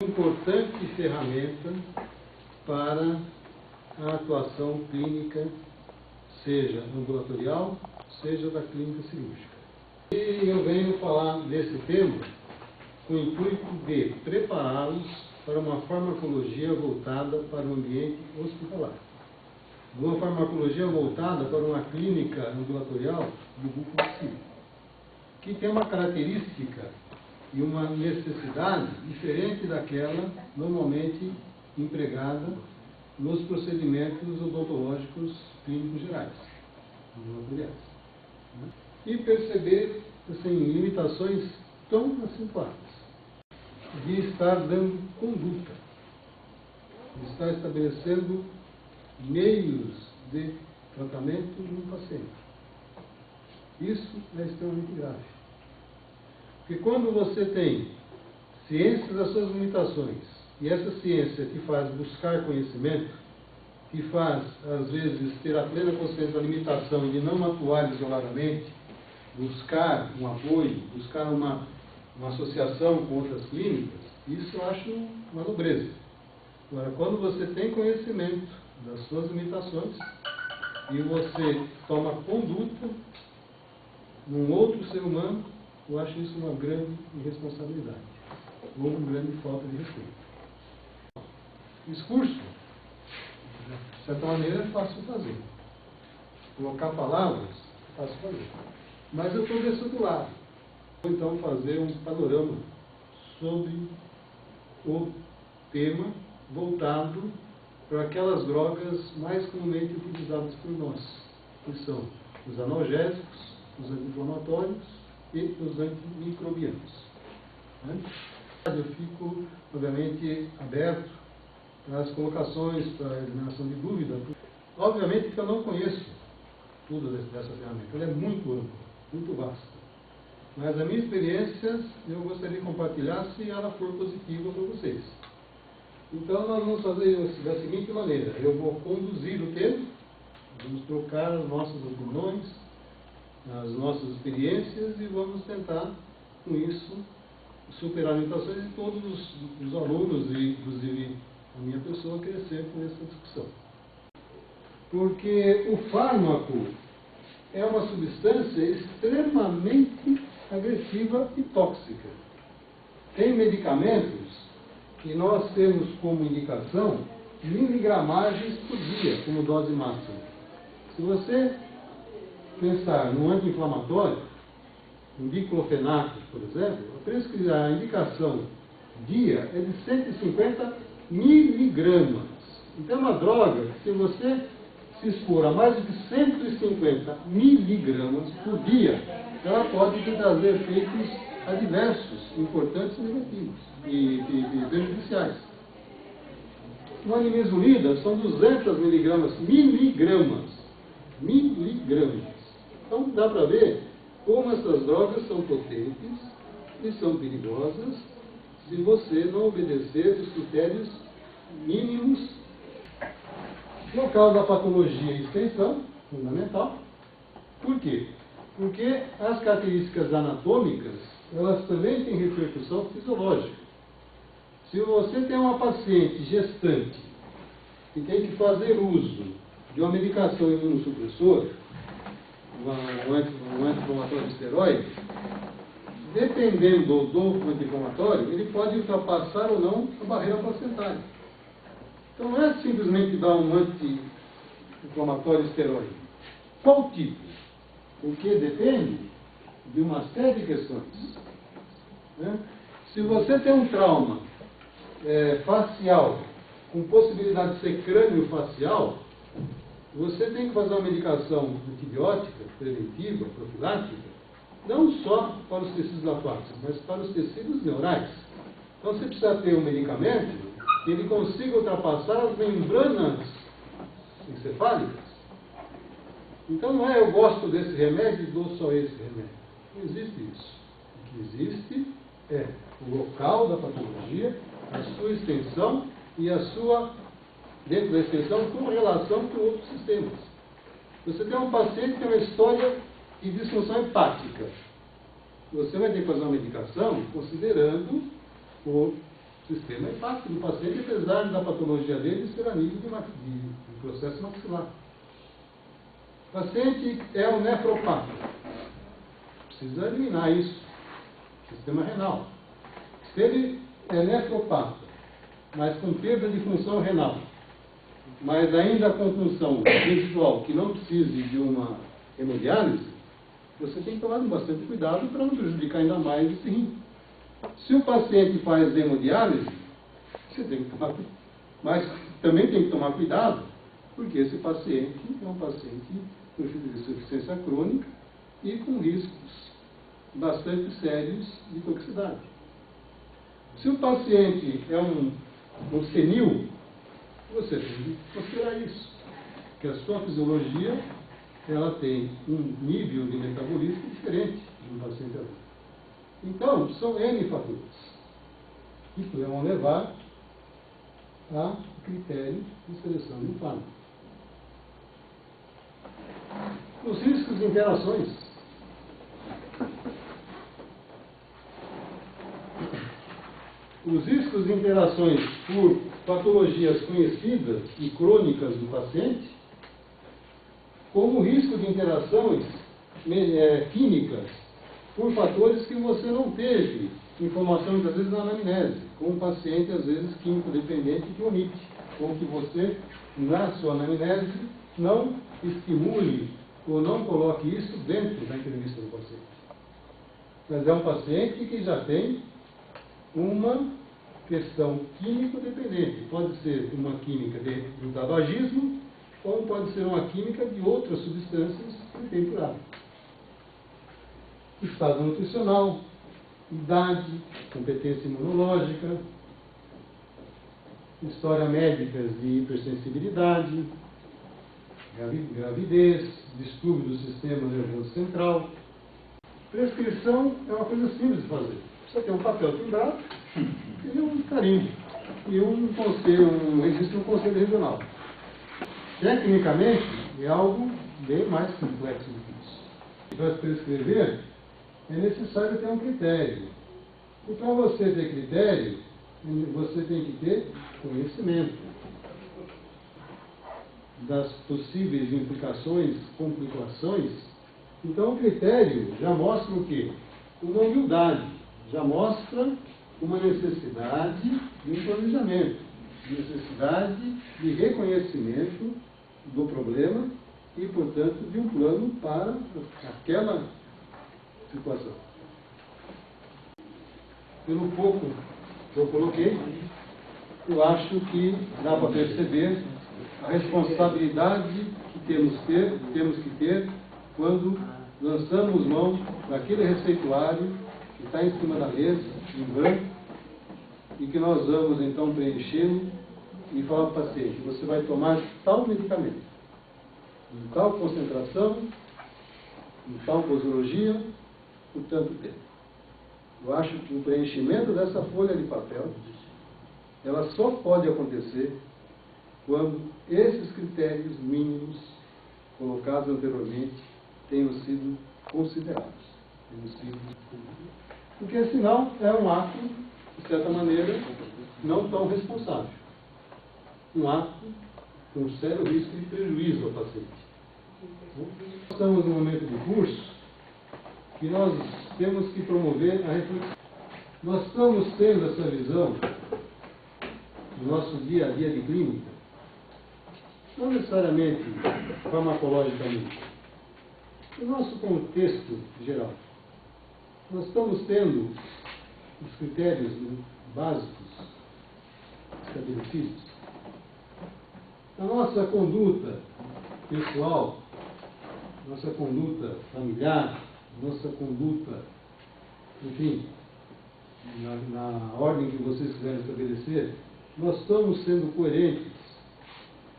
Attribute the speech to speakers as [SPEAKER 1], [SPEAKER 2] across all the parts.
[SPEAKER 1] Importante ferramenta para a atuação clínica, seja ambulatorial, seja da clínica cirúrgica. E eu venho falar desse tema com o intuito de prepará-los para uma farmacologia voltada para o ambiente hospitalar. Uma farmacologia voltada para uma clínica ambulatorial do grupo de cima, que tem uma característica e uma necessidade diferente daquela normalmente empregada nos procedimentos odontológicos clínicos gerais, ambulatoriais. E perceber assim, limitações tão acentuadas de estar dando conduta, de estar estabelecendo meios de tratamento no paciente. Isso é extremamente grave. Porque quando você tem ciência das suas limitações, e essa ciência te faz buscar conhecimento, te faz, às vezes, ter a plena consciência da limitação e de não atuar isoladamente, buscar um apoio, buscar uma associação com outras clínicas, isso eu acho uma nobreza. Agora, quando você tem conhecimento das suas limitações e você toma conduta num outro ser humano, eu acho isso uma grande irresponsabilidade ou uma grande falta de respeito. Discurso, de certa maneira, é fácil fazer. Colocar palavras, é fácil fazer. Mas eu estou desse outro lado. Vou então fazer um panorama sobre o tema voltado para aquelas drogas mais comumente utilizadas por nós, que são os analgésicos, os anti-inflamatórios e os antimicrobianos. Eu fico, obviamente, aberto para as colocações, para a eliminação de dúvida. Obviamente que eu não conheço tudo dessa ferramenta, ela é muito ampla, muito vasta. Mas a minha experiência, eu gostaria de compartilhar se ela for positiva para vocês. Então, nós vamos fazer da seguinte maneira: eu vou conduzir o tema, vamos trocar as nossas opiniões, as nossas experiências e vamos tentar, com isso, superar limitações de todos os alunos e, inclusive, a minha pessoa crescer com essa discussão. Porque o fármaco é uma substância extremamente agressiva e tóxica. Tem medicamentos que nós temos como indicação miligramagens por dia, como dose máxima. Se você pensar no anti-inflamatório, um diclofenaco, por exemplo, a indicação dia é de 150 miligramas. Então é uma droga que, se você se expor a mais de 150 miligramas por dia, ela pode te trazer efeitos adversos, importantes e negativos e prejudiciais. No animesulida são 200 miligramas. Então dá para ver como essas drogas são potentes e são perigosas se você não obedecer os critérios mínimos. Local da patologia e extensão, fundamental. Por quê? Porque as características anatômicas, elas também têm repercussão fisiológica. Se você tem uma paciente gestante que tem que fazer uso de uma medicação imunossupressora, um anti-inflamatório esteroide, dependendo do anti-inflamatório, ele pode ultrapassar ou não a barreira placentária. Então não é simplesmente dar um anti-inflamatório esteroide. Qual tipo? Porque depende de uma série de questões. Se você tem um trauma facial, com possibilidade de ser crânio-facial, você tem que fazer uma medicação antibiótica, preventiva, profilática, não só para os tecidos da face, mas para os tecidos neurais. Então você precisa ter um medicamento que ele consiga ultrapassar as membranas encefálicas. Então não é eu gosto desse remédio e dou só esse remédio. Não existe isso. O que existe é o local da patologia, a sua extensão e a sua, dentro da extensão, com relação com outros sistemas. Você tem um paciente que tem uma história de disfunção hepática. Você vai ter que fazer uma medicação considerando sistema hepático do paciente, apesar da patologia dele ser a nível de processo maxilar. O paciente é um nefropata. Precisa eliminar isso. Sistema renal. Se ele é nefropata, mas com perda de função renal, mas ainda com função residual que não precise de uma hemodiálise, você tem que tomar bastante cuidado para não prejudicar ainda mais esse rim. Se o paciente faz hemodiálise, você tem que tomar cuidado, mas também tem que tomar cuidado, porque esse paciente é um paciente com insuficiência crônica e com riscos bastante sérios de toxicidade. Se o paciente é um senil, você tem que considerar isso, que a sua fisiologia ela tem um nível de metabolismo diferente de um paciente adulto. Então, são N fatores que vão levar a critério de seleção de um fármaco. Os riscos de interações. Os riscos de interações por patologias conhecidas e crônicas do paciente, como o risco de interações químicas por fatores que você não teve informação, muitas vezes, na anamnese, como um paciente, às vezes, químico dependente que omite, ou que você, na sua anamnese, não estimule ou não coloque isso dentro da entrevista do paciente. Mas é um paciente que já tem uma questão químico-dependente. Pode ser uma química do tabagismo, ou pode ser uma química de outras substâncias que ele tem por hábito. Estado nutricional, idade, competência imunológica, história médica de hipersensibilidade, gravidez, distúrbio do sistema nervoso central. Prescrição é uma coisa simples de fazer. Você tem um papel timbrado e um carimbo. E um registro no Conselho Regional. Tecnicamente, é algo bem mais complexo do que isso. Para prescrever, é necessário ter um critério. E para você ter critério, você tem que ter conhecimento das possíveis implicações, complicações. Então, o critério já mostra o quê? Uma humildade, já mostra uma necessidade de um planejamento, necessidade de reconhecimento do problema e, portanto, de um plano para aquela situação. Pelo pouco que eu coloquei, eu acho que dá para perceber a responsabilidade que temos que ter quando lançamos mão daquele receituário que está em cima da mesa, em branco, e que nós vamos então preenchê-lo e falar para o paciente: você vai tomar tal medicamento, em tal concentração, em tal posologia, por tanto tempo. Eu acho que o preenchimento dessa folha de papel, ela só pode acontecer quando esses critérios mínimos colocados anteriormente tenham sido considerados. Porque senão é um ato, de certa maneira, não tão responsável. Um ato com sério risco de prejuízo ao paciente. Estamos num momento de curso que nós temos que promover a reflexão. Nós estamos tendo essa visão do nosso dia a dia de clínica, não necessariamente farmacologicamente, no nosso contexto geral. Nós estamos tendo os critérios básicos estabelecidos. A nossa conduta pessoal, nossa conduta familiar, nossa conduta, enfim, na ordem que vocês quiserem estabelecer, nós estamos sendo coerentes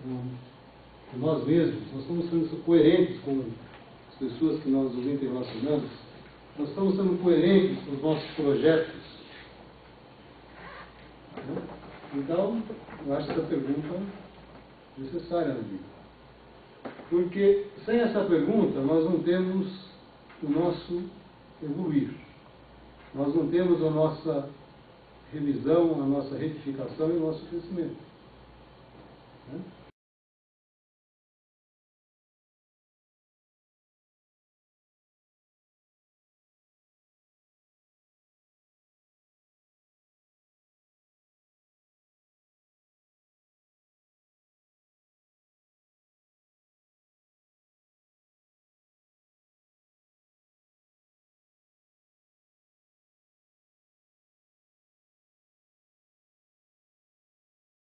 [SPEAKER 1] com nós mesmos, nós estamos sendo coerentes com as pessoas que nós nos interrelacionamos, nós estamos sendo coerentes com os nossos projetos. Então, eu acho essa pergunta necessária na vida. Porque sem essa pergunta nós não temos o nosso evoluir. Nós não temos a nossa revisão, a nossa retificação e o nosso crescimento. Né?